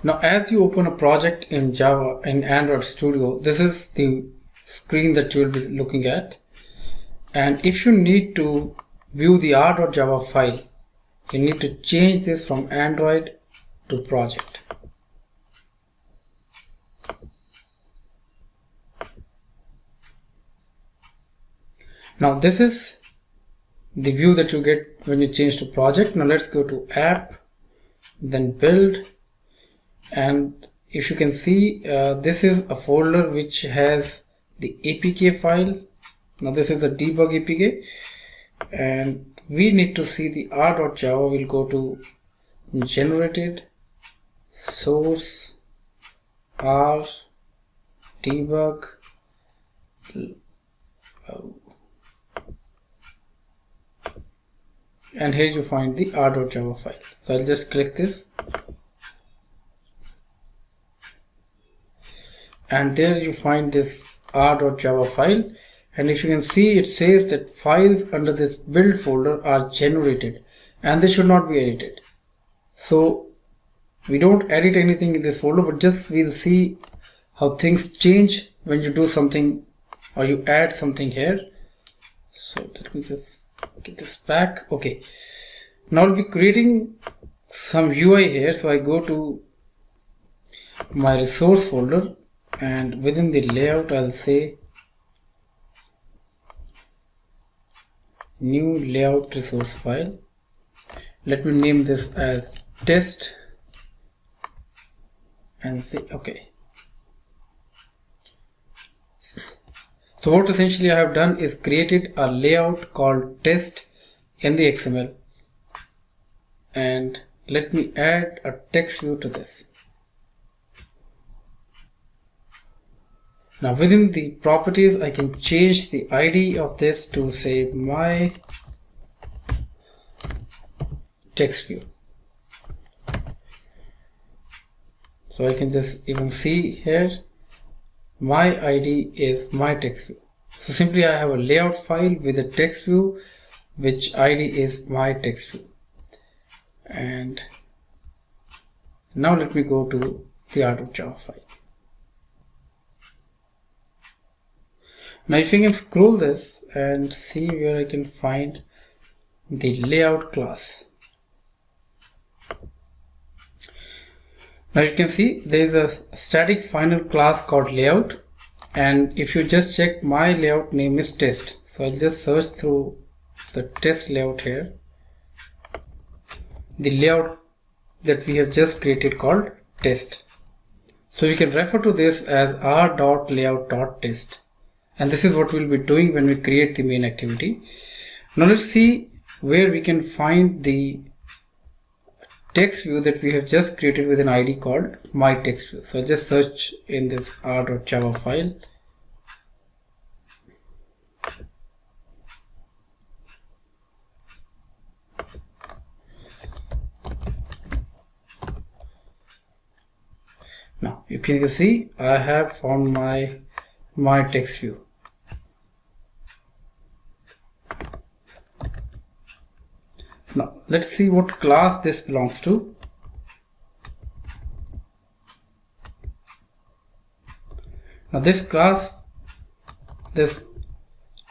Now, as you open a project in Java in Android Studio, this is the screen that you will be looking at. And if you need to view the R.java file, you need to change this from Android to project. Now, this is the view that you get when you change to project. Now, let's go to app, then build. And if you can see, this is a folder which has the APK file. Now this is a debug APK, and we need to see the R.java. We'll go to generated source R debug. And here you find the R.java file. So I'll just click this. And there you find this R.java file, and if you can see, it says that files under this build folder are generated and they should not be edited. So we don't edit anything in this folder, but just we'll see how things change when you do something or you add something here. So let me just get this back. Okay, now I'll be creating some UI here. So I go to my resource folder, and within the layout I'll say new layout resource file. Let me name this as test and say okay. So what essentially I have done is created a layout called test in the XML, and let me add a text view to this. Now within the properties, I can change the ID of this to say my text view. So I can just even see here, my ID is my text view. So simply I have a layout file with a text view, which ID is my text view. And now let me go to the R.java file. Now if you can scroll this and see where I can find the layout class. Now you can see there is a static final class called layout, and if you just check, my layout name is test. So I'll just search through the test layout here, the layout that we have just created called test. So you can refer to this as r.layout.test. And this is what we'll be doing when we create the main activity. Now let's see where we can find the text view that we have just created with an ID called my text view. So I'll just search in this R.java file. Now you can see I have found my text view. Now let's see what class this belongs to. Now this class, this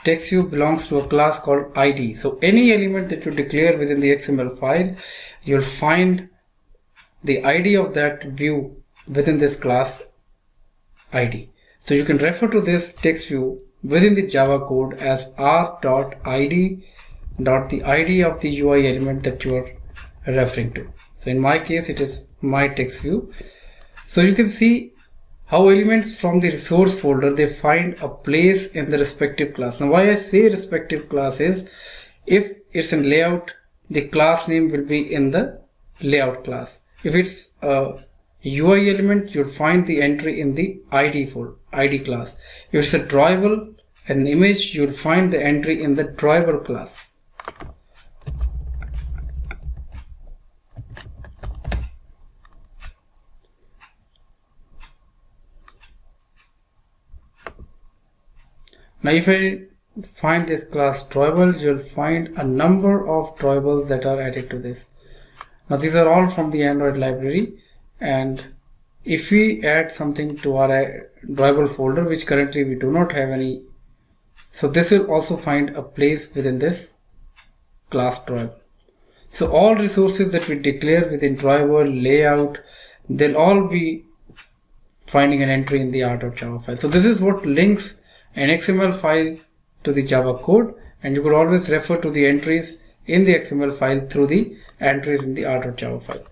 text view belongs to a class called ID. So any element that you declare within the XML file, you'll find the ID of that view within this class ID. So you can refer to this text view within the Java code as r.id. The ID of the UI element that you are referring to. So in my case, it is my text view. So you can see how elements from the resource folder, they find a place in the respective class. Now why I say respective class is, if it's in layout, the class name will be in the layout class. If it's a UI element, you'll find the entry in the ID folder, ID class. If it's a drawable, an image, you'll find the entry in the drawable class. Now if I find this class drawable, you'll find a number of drawables that are added to this. Now these are all from the Android library, and if we add something to our drawable folder, which currently we do not have any, so this will also find a place within this class drawable. So all resources that we declare within drawable, layout, they'll all be finding an entry in the R.java file. So this is what links an XML file to the Java code, and you could always refer to the entries in the XML file through the entries in the R.java file.